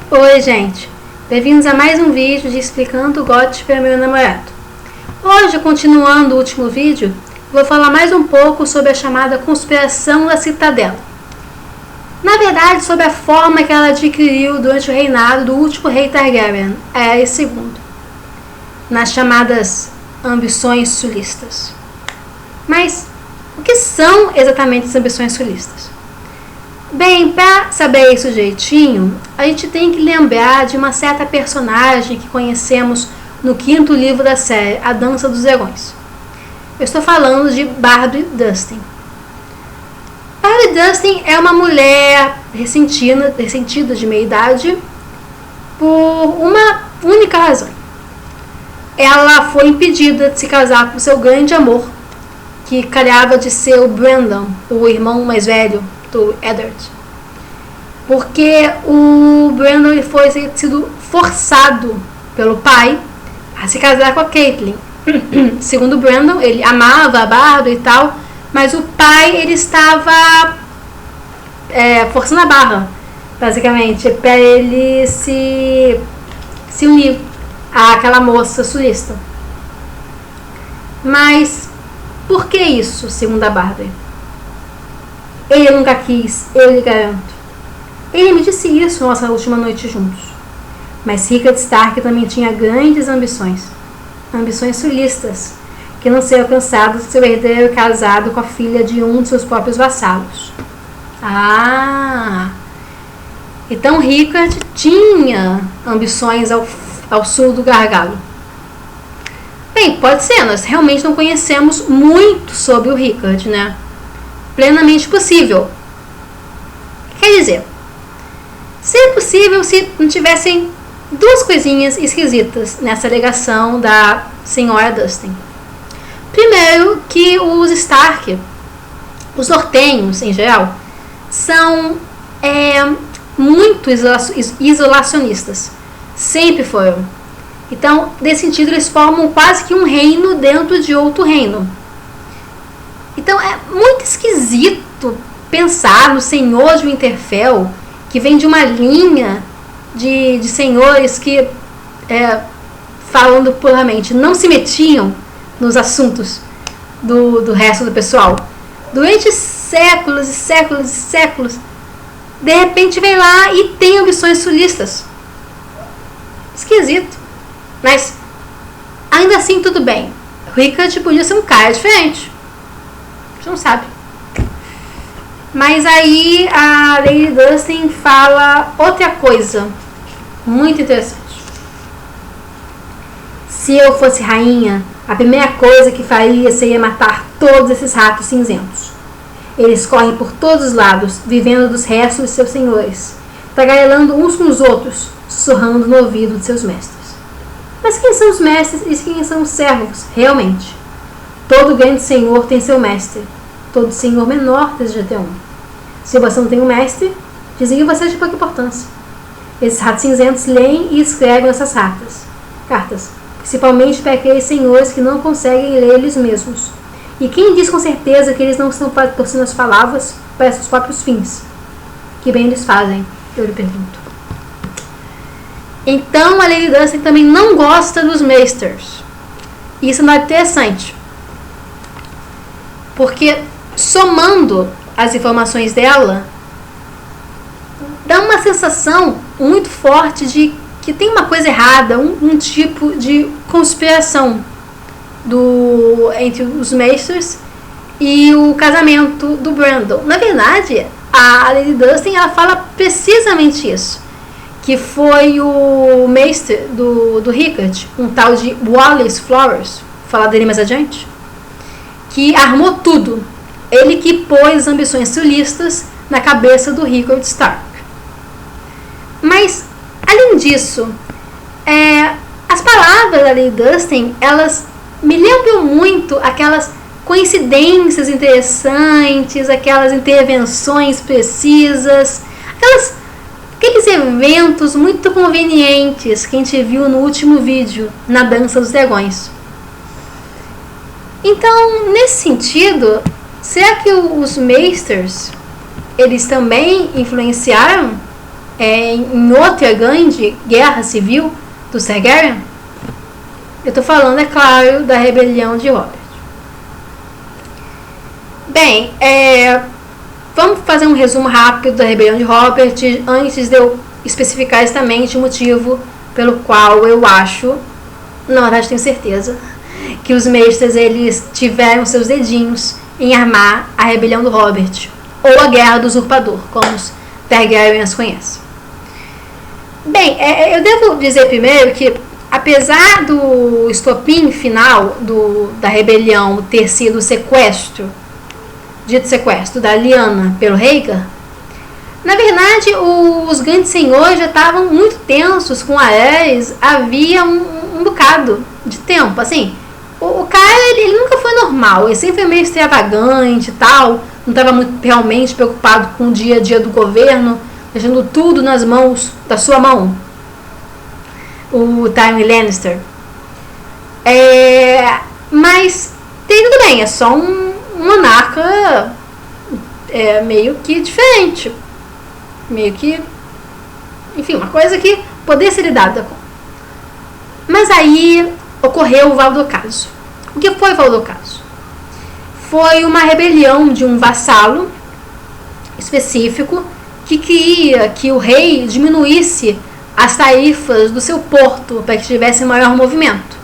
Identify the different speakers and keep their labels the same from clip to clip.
Speaker 1: Oi, gente! Bem-vindos a mais um vídeo de Explicando GOT para meu namorado. Hoje, continuando o último vídeo, vou falar mais um pouco sobre a chamada conspiração da Citadela. Na verdade, sobre a forma que ela adquiriu durante o reinado do último rei Targaryen, Aerys II, nas chamadas ambições sulistas. Mas, o que são exatamente as ambições sulistas? Bem, para saber isso direitinho, a gente tem que lembrar de uma certa personagem que conhecemos no 5º livro da série, A Dança dos Dragões. Eu estou falando de Barbrey Dustin. Barbrey Dustin é uma mulher ressentida de meia-idade por uma única razão. Ela foi impedida de se casar com seu grande amor, que calhava de ser o Brandon, o irmão mais velho do Eddard, porque o Brandon ele foi sido forçado pelo pai a se casar com a Catelyn. Segundo o Brandon, ele amava a Bardo e tal, mas o pai ele estava forçando a barra, basicamente, para ele se unir àquela moça sulista. Mas por que isso, segundo a Bardo? Ele nunca quis, eu lhe garanto. Ele me disse isso na nossa última noite juntos. Mas Rickard Stark também tinha grandes ambições. Ambições sulistas, que não seriam alcançadas se seu herdeiro casado com a filha de um de seus próprios vassalos. Então Rickard tinha ambições ao sul do Gargalo. Bem, pode ser, nós realmente não conhecemos muito sobre o Rickard, né? Plenamente possível. Quer dizer, seria possível se não tivessem duas coisinhas esquisitas nessa alegação da senhora Dustin. Primeiro, que os Stark, os nortenhos em geral, são muito isolacionistas. Sempre foram. Então, nesse sentido, eles formam quase que um reino dentro de outro reino. Então é muito esquisito pensar no senhor de Winterfell, que vem de uma linha de senhores que, falando puramente, não se metiam nos assuntos do resto do pessoal. Durante séculos e séculos e séculos, de repente vem lá e tem ambições sulistas. Esquisito. Mas, ainda assim, tudo bem. Rickard podia ser um cara diferente. Não sabe. Mas aí a Lady Dustin fala outra coisa muito interessante. Se eu fosse rainha, a primeira coisa que faria seria matar todos esses ratos cinzentos. Eles correm por todos os lados, vivendo dos restos de seus senhores, tagarelando uns com os outros, sussurrando no ouvido de seus mestres. Mas quem são os mestres e quem são os servos, realmente? Todo grande senhor tem seu mestre. Todo senhor menor deseja ter um. Se você não tem um mestre, dizem que você é de pouca importância. Esses ratos cinzentos leem e escrevem essas cartas, principalmente para aqueles senhores que não conseguem ler eles mesmos. E quem diz com certeza que eles não estão torcendo as palavras para seus próprios fins? Que bem eles fazem, eu lhe pergunto. Então a Lady Dustin também não gosta dos Maesters. Isso não é interessante, porque somando as informações dela, dá uma sensação muito forte de que tem uma coisa errada, um tipo de conspiração entre os Maesters e o casamento do Brandon. Na verdade, a Lady Dustin ela fala precisamente isso, que foi o Maester do Rickard, um tal de Wallace Flowers, vou falar dele mais adiante, que armou tudo. Ele que pôs as ambições sulistas na cabeça do Rickard Stark. Mas, além disso, as palavras da Lady Dustin, elas me lembram muito aquelas coincidências interessantes, aquelas intervenções precisas, aqueles eventos muito convenientes que a gente viu no último vídeo, na Dança dos Dragões. Então, nesse sentido, será que os Maesters, eles também influenciaram em outra grande guerra civil do Targaryen? Eu estou falando, é claro, da rebelião de Robert. Bem, vamos fazer um resumo rápido da rebelião de Robert antes de eu especificar exatamente o motivo pelo qual eu acho, na verdade tenho certeza, que os mestres eles tiveram seus dedinhos em armar a rebelião do Robert, ou a guerra do usurpador, como os Targaryens conhecem. Bem, eu devo dizer primeiro que, apesar do estopim final da rebelião ter sido o dito sequestro da Lyanna pelo Rhaegar, na verdade os grandes senhores já estavam muito tensos com Aerys havia um bocado de tempo. Assim, o cara ele nunca foi normal, ele sempre foi meio extravagante e tal, não estava muito realmente preocupado com o dia a dia do governo, deixando tudo nas mãos da sua mão, o Tywin Lannister. Mas tudo bem, é só um monarca meio que diferente, meio que, enfim, uma coisa que poderia ser lidada com. Mas aí ocorreu o Valdocaso. O que foi o Valdocaso? Foi uma rebelião de um vassalo específico que queria que o rei diminuísse as tarifas do seu porto para que tivesse maior movimento.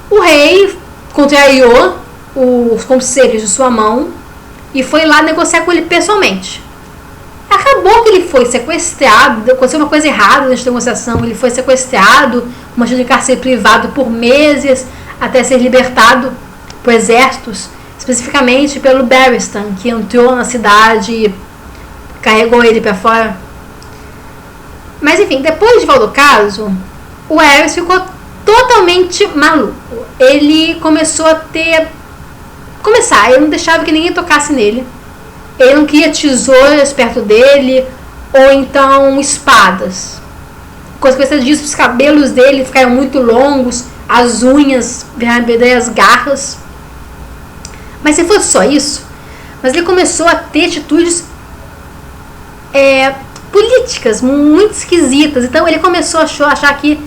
Speaker 1: O rei contrariou os conselhos de sua mão e foi lá negociar com ele pessoalmente. Acabou que ele foi sequestrado, aconteceu uma coisa errada nessa negociação, ele foi sequestrado, mantido em cárcere privado por meses, até ser libertado por exércitos, especificamente pelo Barristan, que entrou na cidade e carregou ele para fora. Mas enfim, depois de Valdocaso, o Aerys ficou totalmente maluco. Ele começou a ele não deixava que ninguém tocasse nele. Ele não queria tesouras perto dele, ou então espadas. Consequência disso, os cabelos dele ficaram muito longos, as unhas viraram as garras. Mas se fosse só isso, mas ele começou a ter atitudes políticas muito esquisitas. Então ele começou a achar que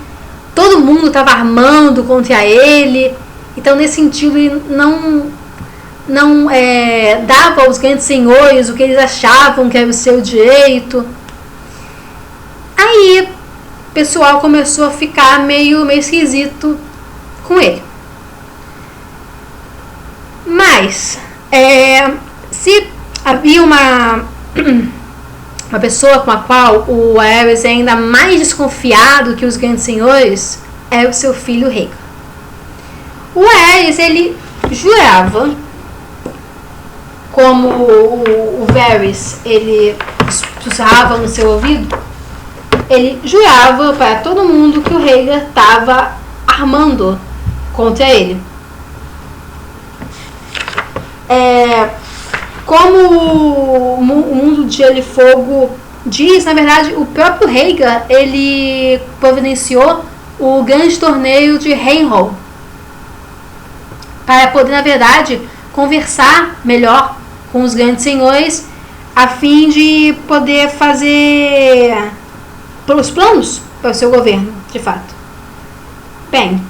Speaker 1: todo mundo estava armando contra ele. Então nesse sentido ele não dava aos grandes senhores o que eles achavam que era o seu direito. Aí o pessoal começou a ficar meio esquisito com ele. Mas se havia uma pessoa com a qual o Aerys é ainda mais desconfiado que os grandes senhores, é o seu filho Rhaegar. O Aerys ele jurava, como o Varys ele sussurrava no seu ouvido, ele jurava para todo mundo que o Rhaegar estava armando contra ele. Como o mundo de Gelo e Fogo diz, na verdade, o próprio Rhaegar ele providenciou o grande torneio de Harrenhal para poder, na verdade, conversar melhor com os grandes senhores, a fim de poder fazer os planos para o seu governo, de fato. Bem,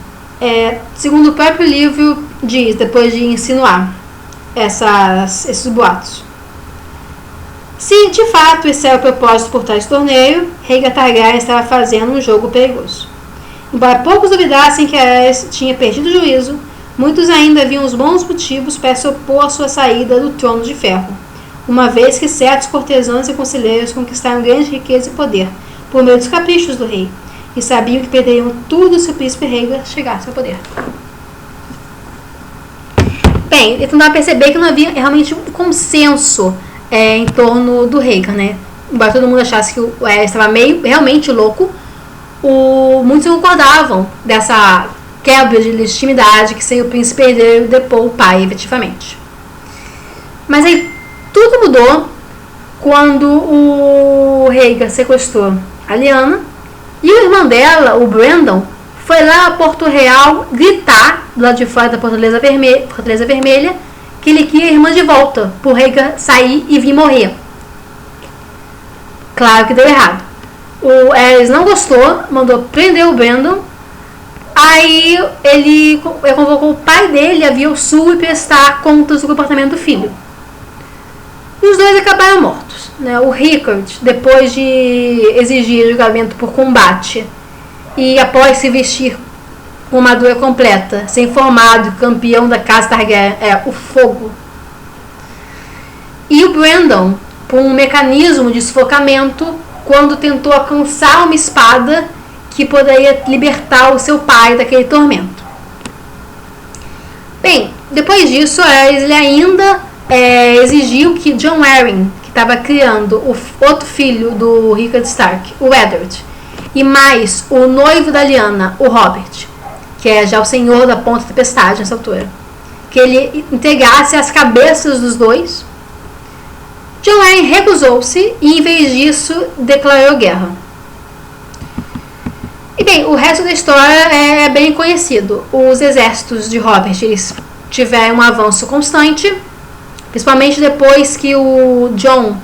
Speaker 1: segundo o próprio livro diz, depois de insinuar esses boatos, se de fato esse era o propósito por trás do torneio, Rhaegar Targaryen estava fazendo um jogo perigoso. Embora poucos duvidassem que Aerys tinha perdido o juízo, muitos ainda viam os bons motivos para se opor à sua saída do trono de ferro, uma vez que certos cortesãos e conselheiros conquistaram grande riqueza e poder por meio dos caprichos do rei, e sabiam que perderiam tudo se o príncipe Rhaegar chegasse ao poder. Bem, então dá para perceber que não havia realmente um consenso em torno do Rhaegar, né? Embora todo mundo achasse que o Aerys estava meio realmente louco, muitos concordavam dessa quebra de legitimidade que seria o príncipe herdeiro depor o pai, efetivamente. Mas aí tudo mudou quando o Rhaegar sequestrou a Lyanna e o irmão dela, o Brandon, foi lá a Porto Real gritar do lado de fora da Fortaleza Vermelha que ele queria a irmã de volta, por Rhaegar sair e vir morrer. Claro que deu errado. O Aerys não gostou, mandou prender o Brandon. Aí ele convocou o pai dele a vir ao sul e prestar contas do comportamento do filho. E os dois acabaram mortos. Né? O Rickard, depois de exigir julgamento por combate e após se vestir com uma armadura completa, ser informado que o campeão da casa Targaryen é o fogo. E o Brandon, por um mecanismo de sufocamento, quando tentou alcançar uma espada que poderia libertar o seu pai daquele tormento. Bem, depois disso, ele ainda exigiu que Jon Arryn, que estava criando o outro filho do Rickard Stark, o Eddard, e mais o noivo da Lyanna, o Robert, que é já o senhor da Ponta Tempestade nessa altura, que ele entregasse as cabeças dos dois. Jon Arryn recusou-se e, em vez disso, declarou guerra. E bem, o resto da história é bem conhecido. Os exércitos de Robert eles tiveram um avanço constante, principalmente depois que o Jon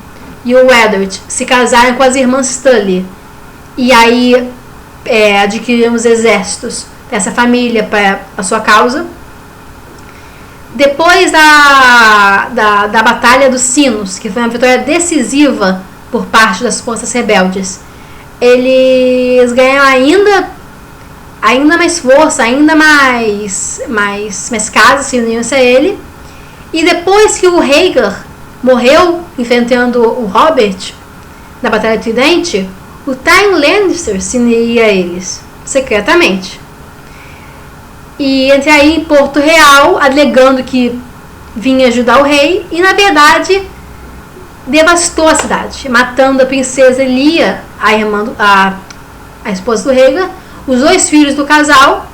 Speaker 1: e o Eddard se casaram com as irmãs Tully. E aí adquiriram os exércitos dessa família para a sua causa. Depois da Batalha dos Sinos, que foi uma vitória decisiva por parte das forças rebeldes, eles ganham ainda mais força, ainda mais casas se uniram-se a ele. E depois que o Rhaegar morreu enfrentando o Robert na Batalha do Tridente, o Tyrion Lannister se uniria a eles, secretamente. E entra aí em Porto Real, alegando que vinha ajudar o rei, e na verdade devastou a cidade, matando a princesa Elia, a esposa do Rhaegar, os dois filhos do casal,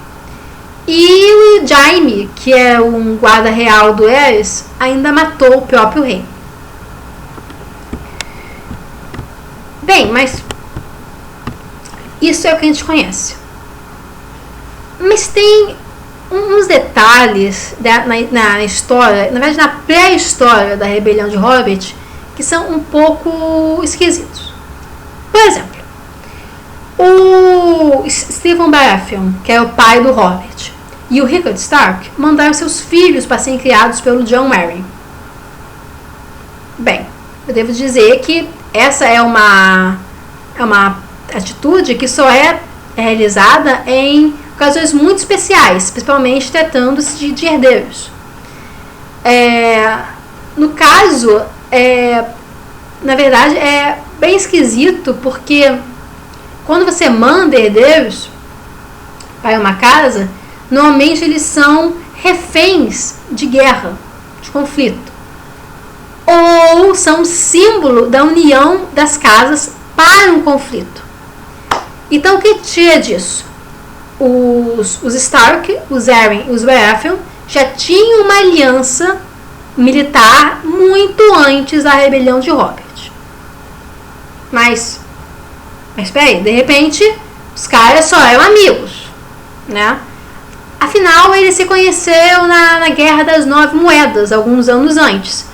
Speaker 1: e o Jaime, que é um guarda real do Aerys, ainda matou o próprio rei. Bem, mas isso é o que a gente conhece. Mas tem uns detalhes na história, na verdade na pré-história da rebelião de Robert, que são um pouco esquisitos. Por exemplo, o Stephen Baratheon, que é o pai do Robert, e o Rickard Stark mandaram seus filhos para serem criados pelo Jon Arryn. Bem, eu devo dizer que essa é uma atitude que só é realizada em ocasiões muito especiais, principalmente tratando-se de herdeiros. No caso, na verdade, é bem esquisito, porque quando você manda herdeiros para uma casa, normalmente eles são reféns de guerra, de conflito, ou são símbolo da união das casas para um conflito. Então, o que tira disso? Os Stark, os Arryn e os Baratheon já tinham uma aliança militar muito antes da rebelião de Robert. Mas peraí, de repente os caras só eram amigos, né? Afinal, eles se conheceram na Guerra das 9 Moedas, alguns anos antes,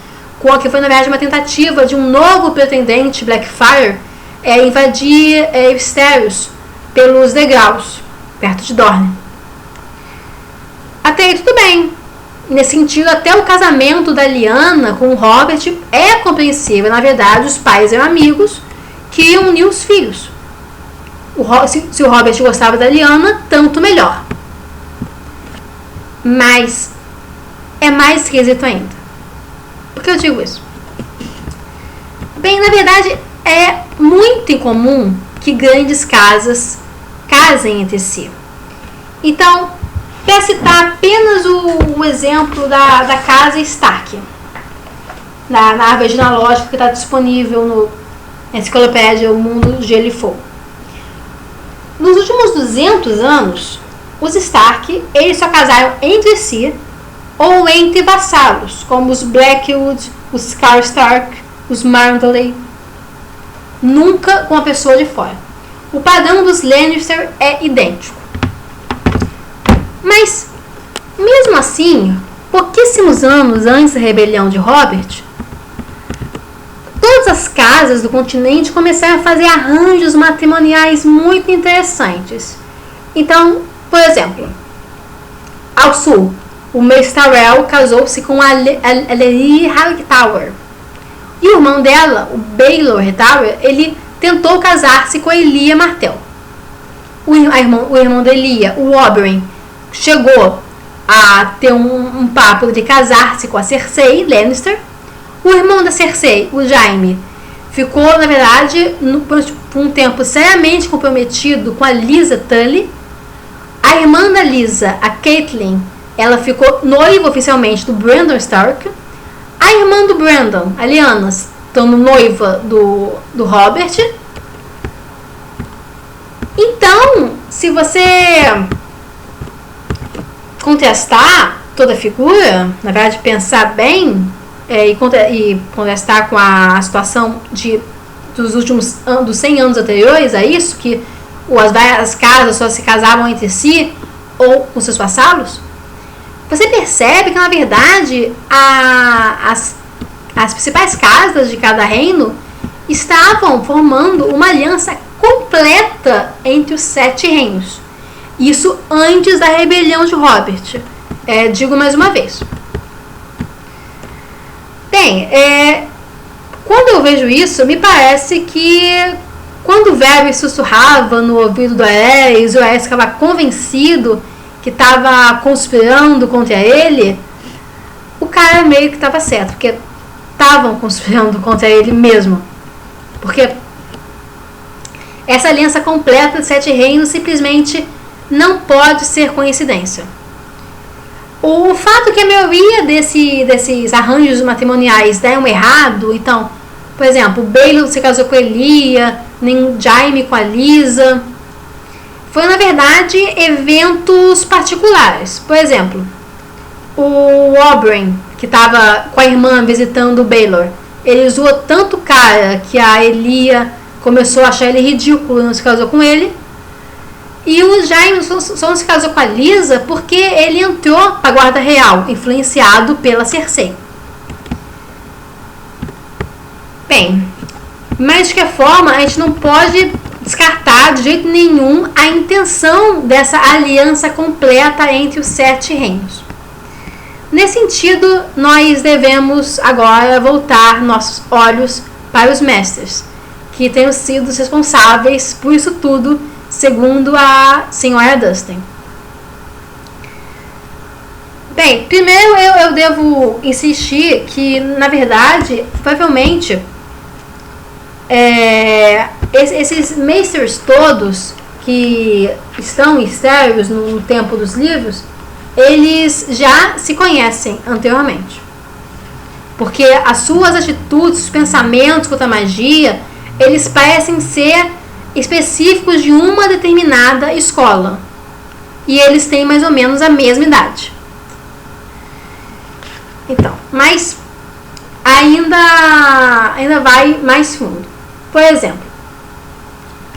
Speaker 1: que foi na verdade uma tentativa de um novo pretendente, Blackfyre, invadir Westeros pelos degraus, perto de Dorne. Até aí tudo bem. Nesse sentido, até o casamento da Lyanna com o Robert é compreensível. Na verdade, os pais eram amigos que iam unir os filhos. Se o Robert gostava da Lyanna, tanto melhor. Mas é mais esquisito ainda. Por que eu digo isso? Bem, na verdade, é muito incomum que grandes casas casem entre si. Então, para citar apenas o exemplo da casa Stark, na árvore genealógica que está disponível na enciclopédia O Mundo de Gelo e Fogo. Nos últimos 200 anos, os Stark eles só casaram entre si ou entre vassalos, como os Blackwood, os Karstark, os Marndley, nunca com a pessoa de fora. O padrão dos Lannister é idêntico. Mas, mesmo assim, pouquíssimos anos antes da rebelião de Robert, todas as casas do continente começaram a fazer arranjos matrimoniais muito interessantes. Então, por exemplo, ao sul, o Mace Tyrell casou-se com a Lady Hightower. E o irmão dela, o Baelor Hightower, ele tentou casar-se com a Elia Martell. O irmão da Elia, o Oberyn, chegou a ter um papo de casar-se com a Cersei Lannister. O irmão da Cersei, o Jaime, ficou, na verdade, por um tempo seriamente comprometido com a Lysa Tully. A irmã da Lysa, a Catelyn, ela ficou noiva oficialmente do Brandon Stark. A irmã do Brandon, a Lyanna, estando noiva do Robert. Então, se você contestar toda a figura, na verdade pensar bem e contestar com a situação dos últimos dos 100 anos anteriores a isso, que as várias casas só se casavam entre si ou com seus vassalos, você percebe que, na verdade, as principais casas de cada reino estavam formando uma aliança completa entre os 7 reinos. Isso antes da rebelião de Robert. Digo mais uma vez. Bem, quando eu vejo isso, me parece que quando o Varys sussurrava no ouvido do Aerys, o Aerys ficava convencido que estava conspirando contra ele, o cara meio que estava certo, porque estavam conspirando contra ele mesmo. Porque essa aliança completa de 7 reinos simplesmente não pode ser coincidência. O fato que a maioria desses arranjos matrimoniais deram errado, então, por exemplo, o Baelor se casou com a Elia, nem Jaime com a Lysa, foi, na verdade, eventos particulares. Por exemplo, o Oberyn, que estava com a irmã visitando o Baelor, ele zoou tanto cara que a Elia começou a achar ele ridículo e não se casou com ele. E o Jaime só não se casou com a Lysa porque ele entrou para a guarda real, influenciado pela Cersei. Bem, mas de qualquer forma, a gente não pode descartar de jeito nenhum a intenção dessa aliança completa entre os 7 reinos. Nesse sentido, nós devemos agora voltar nossos olhos para os mestres, que tenham sido os responsáveis por isso tudo, segundo a senhora Dustin. Bem, primeiro eu devo insistir que, na verdade, provavelmente esses Maesters todos que estão histéricos no tempo dos livros, eles já se conhecem anteriormente. Porque as suas atitudes, os pensamentos contra a magia, eles parecem ser específicos de uma determinada escola. E eles têm mais ou menos a mesma idade. Então, mas ainda vai mais fundo. Por exemplo,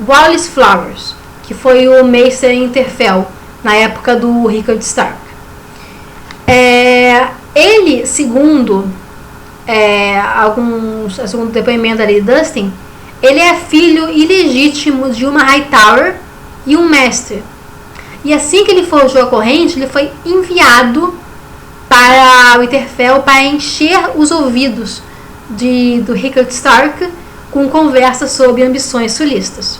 Speaker 1: Wallace Flowers, que foi o Maester Interfell na época do Rickard Stark. Ele, segundo segundo depoimento ali de Dustin, ele é filho ilegítimo de uma Hightower e um mestre. E assim que ele forjou a corrente, ele foi enviado para o Winterfell para encher os ouvidos do Rickard Stark com conversas sobre ambições sulistas.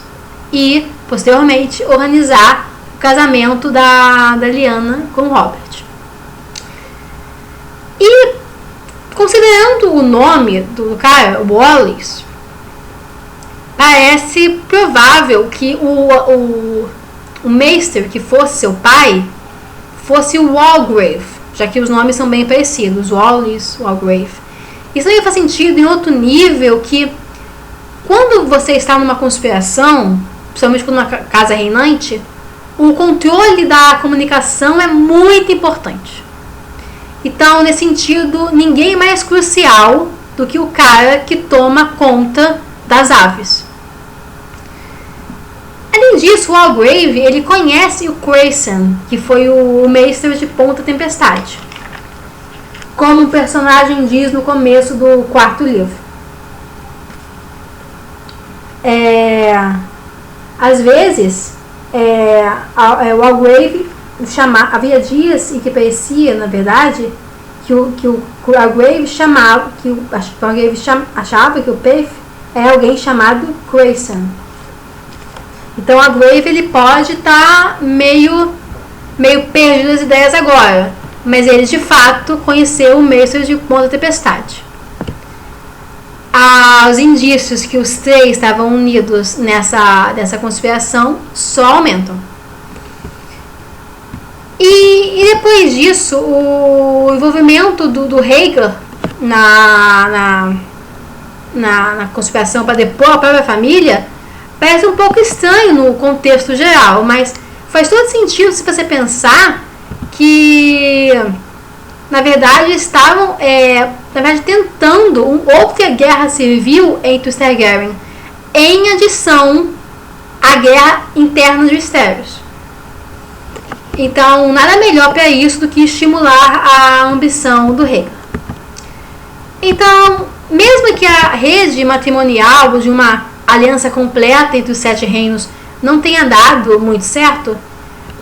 Speaker 1: E, posteriormente, organizar o casamento da Lyanna com Robert. E, considerando o nome do cara, Wallace, parece provável que o Maester que fosse seu pai fosse o Walgrave, já que os nomes são bem parecidos, Wallace, Walgrave. Isso aí faz sentido em outro nível, que quando você está numa conspiração, principalmente numa casa reinante, o controle da comunicação é muito importante. Então, nesse sentido, ninguém é mais crucial do que o cara que toma conta das aves. Além disso, o Walgrave, ele conhece o Creyson, que foi o Maester de Ponta Tempestade, como o personagem diz no começo do 4º livro. às vezes, o Algrave havia dias em que parecia, na verdade, que o Algrave achava que o Pef é alguém chamado Grayson. Então, o Algrave ele pode estar meio perdido das ideias agora, mas ele de fato conheceu o mestre de Ponta da Tempestade. Os indícios que os três estavam unidos nessa conspiração só aumentam. E depois disso, o envolvimento do Rhaegar na conspiração para depor a própria família parece um pouco estranho no contexto geral, mas faz todo sentido se você pensar que, na verdade, estavam tentando outra guerra civil entre os Targaryen, em adição à guerra interna dos Westeros. Então, nada melhor para isso do que estimular a ambição do rei. Então, mesmo que a rede matrimonial de uma aliança completa entre os 7 reinos não tenha dado muito certo,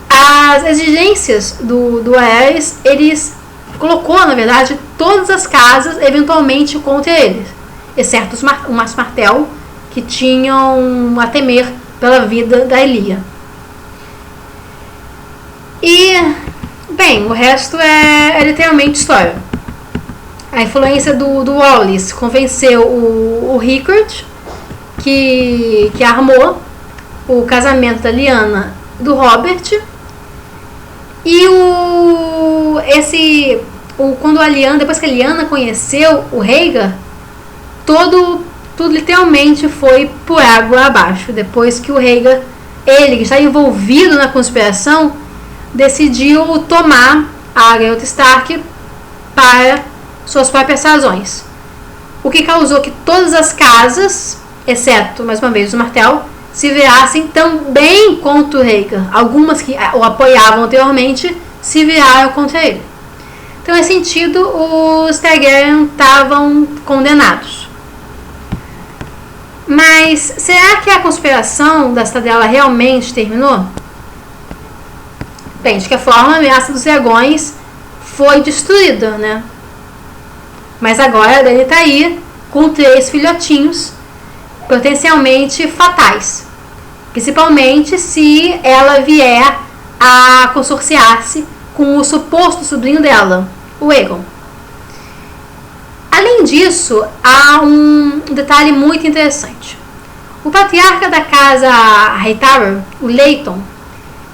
Speaker 1: as exigências do Aerys, eles colocou, na verdade, todas as casas eventualmente contra eles, exceto os Martell, que tinham a temer pela vida da Elia. E, bem, o resto é literalmente história. A influência do Wallace convenceu o Rickard, que armou o casamento da Lyanna do Robert. E depois que a Lyanna conheceu o Rhaegar, tudo literalmente foi por água abaixo. Depois que o Rhaegar, ele que está envolvido na conspiração, decidiu tomar a garota Stark para suas próprias razões. O que causou que todas as casas, exceto, mais uma vez, os Martell, se virassem também contra o Rhaegar. Algumas que o apoiavam anteriormente se viraram contra ele. Então, nesse sentido, os Targaryen estavam condenados. Mas será que a conspiração da Cidadela realmente terminou? Bem, de que forma a ameaça dos dragões foi destruída, né? Mas agora a Dany está aí com 3 filhotinhos potencialmente fatais, principalmente se ela vier a consorciar-se com o suposto sobrinho dela, o Aegon. Além disso, há um detalhe muito interessante. O patriarca da casa Hightower, o Leighton,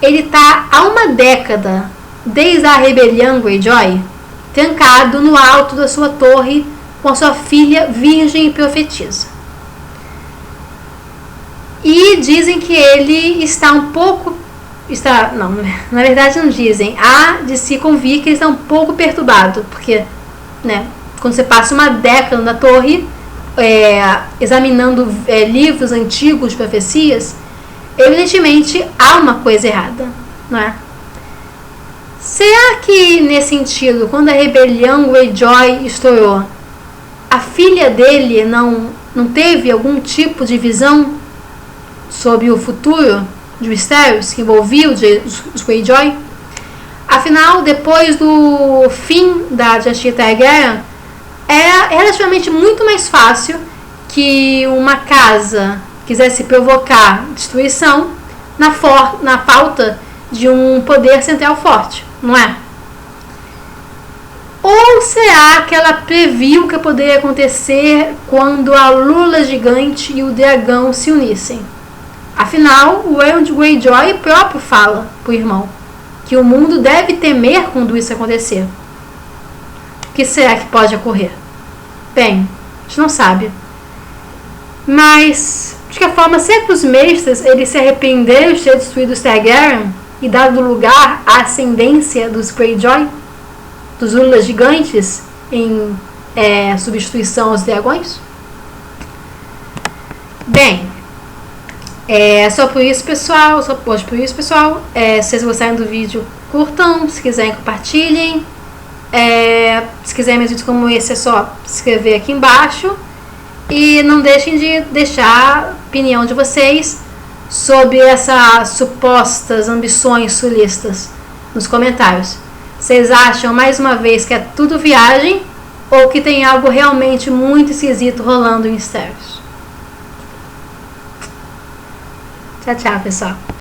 Speaker 1: ele está há uma década, desde a rebelião Greyjoy, trancado no alto da sua torre com a sua filha virgem e profetisa. E dizem que ele está um pouco... Não, na verdade não dizem. Há de se convir que ele está um pouco perturbado, porque, né, quando você passa uma década na torre, examinando livros antigos de profecias, evidentemente há uma coisa errada, não é? Será que, nesse sentido, quando a rebelião Greyjoy estourou, a filha dele não teve algum tipo de visão sobre o futuro de Westeros que envolvia os Greyjoy? Afinal, depois do fim da dinastia Targaryen, é relativamente muito mais fácil que uma casa quisesse provocar destruição na falta de um poder central forte, não é? Ou será que ela previu o que poderia acontecer quando a lula gigante e o dragão se unissem? Afinal, o Euron Greyjoy próprio fala pro irmão que o mundo deve temer quando isso acontecer. O que será que pode ocorrer? Bem, a gente não sabe. Mas, de que forma, será que os mestres eles se arrependeram de ter destruído os Targaryen e dado lugar à ascendência dos Greyjoy, dos lulas gigantes, em substituição aos dragões? Bem, só por isso, pessoal. Se vocês gostaram do vídeo, curtam. Se quiserem, compartilhem. Se quiserem mais vídeos como esse, é só se inscrever aqui embaixo. E não deixem de deixar opinião de vocês sobre essas supostas ambições sulistas nos comentários. Vocês acham, mais uma vez, que é tudo viagem ou que tem algo realmente muito esquisito rolando em Stairs? Tchau, tchau, pessoal.